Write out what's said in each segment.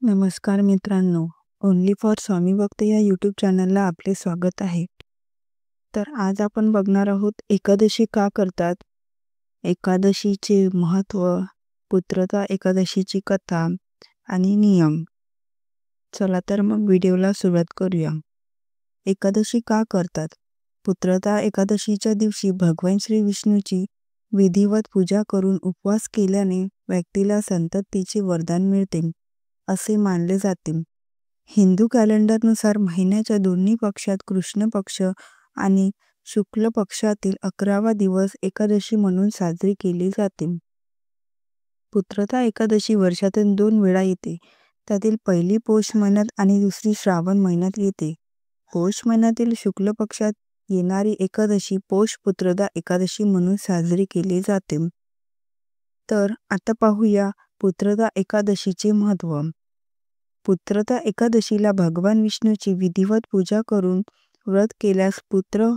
नमस्कार मित्रांनो, only for स्वामी भक्त या यूट्यूब चॅनलला आपले स्वागत आहे. तर आज आपण बघणार आहोत एकादशी का करतात, एकादशीचे महत्त्व, पुत्रदा एकादशीची कथा आणि नियम. चला तर मग व्हिडिओला सुरुवात करूया. एकादशी का करतात? पुत्रदा एकादशीच्या दिवशी भगवान श्री विष्णूची विधिवत पूजा करून उपवास केल्याने व्यक्तीला संततीचे वरदान मिळते असे मानले जाते. हिंदू कॅलेंडरनुसार महिन्याच्या दोन्ही पक्षात कृष्ण पक्ष आणि शुक्ल पक्षातील 11वा दिवस एकादशी म्हणून साजरी केली जाते. पुत्रदा एकादशी वर्षातून 2 वेळा येते. त्यातील पहिली पौष महिन्यात आणि दुसरी श्रावण महिन्यात येते. पौष महिन्यातील शुक्ल पक्षात येणारी एकादशी पौष पुत्रदा एकादशी म्हणून साजरी केली जाते. तर आता पाहूया पुत्रदा एकादशीचे महत्त्व. पुत्रदा एकादशीला भगवान विष्णूची विधिवत पूजा करून व्रत केल्यास पुत्र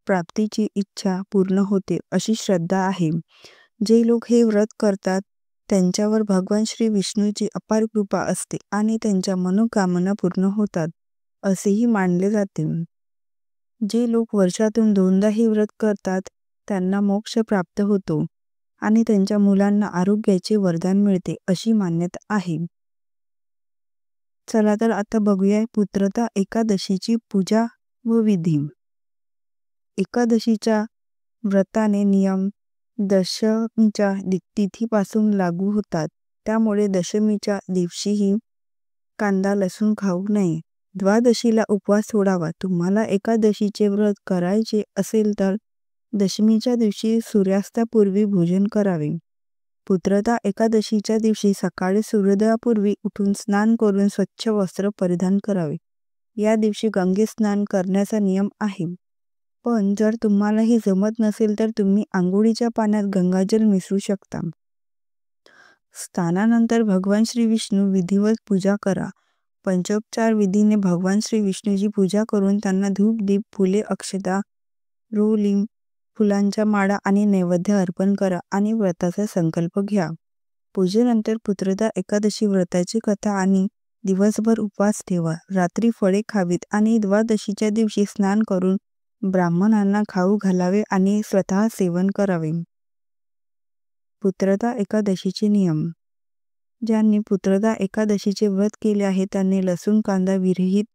प्राप्तीची इच्छा पूर्ण होते अशी श्रद्धा आहे. जे लोक हे व्रत करतात त्यांच्यावर भगवान श्री विष्णूची अपार कृपा असते आणि त्यांच्या मनोकामना पूर्ण होतात असेही मानले जाते. जे लोक वर्षातून 2दा हे व्रत करतात त्यांना मोक्ष प्राप्त होतो आणि त्यांच्या मुलांना आरोग्याचे वरदान मिळते अशी मान्यता आहे. चला तर आता बघूया पुत्रदा एकादशीची पूजा व विधी. एकादशीच्या व्रताने नियम दशमीच्या तिथीपासून लागू होतात. त्यामुळे दशमीच्या दिवशीही कांदा लसूण खाऊ नये. द्वादशीला उपवास सोडावा. तुम्हाला एकादशीचे व्रत करायचे असेल तर दशमीच्या दिवशी सूर्यास्तापूर्वी भोजन करावे. पुत्रदा एकादशीच्या दिवशी सकाळी सूर्योदयापूर्वी उठून स्नान करून स्वच्छ वस्त्र परिधान करावे. या दिवशी गंगेत स्नान करण्याचा नियम आहे. पण जर तुम्हाला हे जमत नसेल तर तुम्ही आंघोळीच्या पाण्यात गंगाजल मिसळू शकता. स्नानानंतर भगवान श्री विष्णू विधिवत पूजा करा. पंचोपचार विधीने भगवान श्री विष्णूची पूजा करून त्यांना धूप दीप फुले अक्षता रोलिंग फुलांच्या माळा आणि नैवेद्य अर्पण करा आणि व्रताचा संकल्प घ्या. पूजेनंतर पुत्रदा एकादशी व्रताची कथा आणि दिवसभर उपवास ठेवा. रात्री फळे खावीत आणि द्वादशीच्या दिवशी स्नान करून ब्राह्मणांना खाऊ घालावे आणि स्वतः सेवन करावे. पुत्रदा एकादशीचे नियम. ज्यांनी पुत्रदा एकादशीचे व्रत केले आहे त्यांनी लसूण कांदा विरहित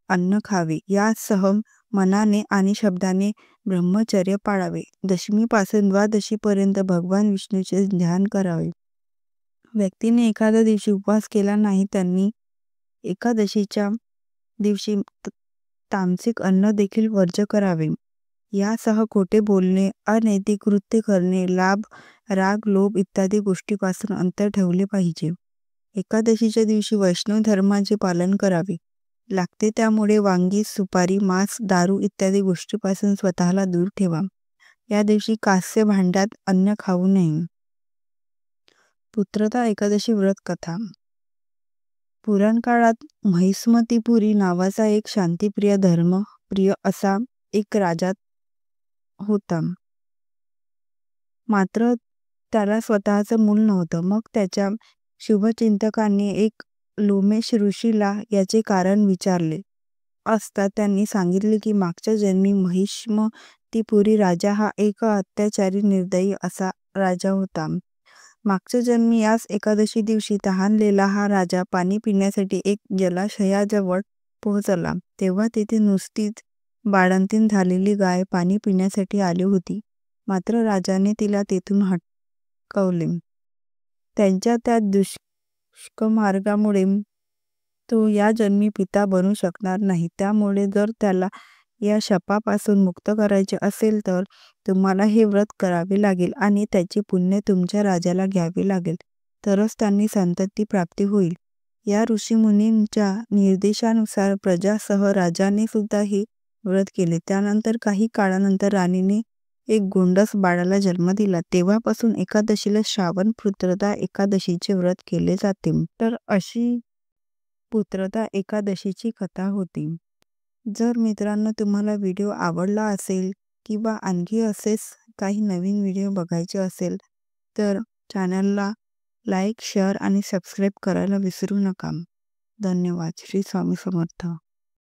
अन्न खावे. यासह मनाने आणि शब्दाने ब्रह्मचर्य पाळावे. दशमीपासून द्वादशीपर्यंत भगवान विष्णूचे ध्यान करावे. व्यक्तीने एखाद्या दिवशी उपवास केला नाही त्यांनी एकादशीच्या दिवशी तामसिक अन्न देखील वर्ज्य करावे. यासह खोटे बोलणे, अनैतिक कृत्य करणे, लाभ, राग, लोभ इत्यादी गोष्टीपासून अंतर ठेवले पाहिजे. एकादशीच्या दिवशी वैष्णव धर्माचे पालन करावे लागते. त्यामुळे वांगी, सुपारी, मांस, दारू इत्यादी गोष्टीपासून स्वतःला दूर ठेवा. या दिवशी कास्य भांड्यात अन्न खाऊ नये. पुत्रदा एकादशी व्रत कथा. पुराण काळात महिष्मतीपुरी नावाचा एक शांतिप्रिय धर्मप्रिय असा एक राजा होता. मात्र त्याला स्वतःचं मूल नव्हतं. मग त्याच्या शुभचिंतकांनी एक लोमेश ऋषीला याचे कारण विचारले असता त्यांनी सांगितले की मागच्या जन्मी महिष्मतीपुरी राजा हा एक अत्याचारी निर्दयी असा राजा होता. मागच्या जन्मी याच एकादशी दिवशी तहानलेला हा राजा पाणी पिण्यासाठी एक जलाशयाजवळ पोहोचला. तेव्हा तेथे नुसतीच बाळंतीण झालेली गाय पाणी पिण्यासाठी आली होती. मात्र राजाने तिला तेथून हटकवले. त्यांच्या त्या दुष्कर्मामुळे तो या जन्मी पिता बनू शकणार नाही. त्यामुळे जर त्याला या शापापासून मुक्त करायचे असेल तर तुम्हाला हे व्रत करावे लागेल आणि त्याचे पुण्य तुमच्या राजाला घ्यावे लागेल. तरच त्यांनी संतती प्राप्ती होईल. या ऋषीमुनींच्या निर्देशानुसार प्रजासह राजाने सुद्धा हे व्रत केले. त्यानंतर काही काळानंतर राणीने एक गोंडस बाळाला जन्म दिला. तेव्हापासून एकादशीला श्रावण पुत्रदा एकादशीचे व्रत केले जाते. तर अशी पुत्रदा एकादशीची कथा होती. जर मित्रांनो तुम्हाला व्हिडिओ आवडला असेल किंवा आणखी असेच काही नवीन व्हिडिओ बघायचे असेल तर चॅनलला लाईक, शेअर आणि सबस्क्राईब करायला विसरू नका. धन्यवाद. श्री स्वामी समर्थ.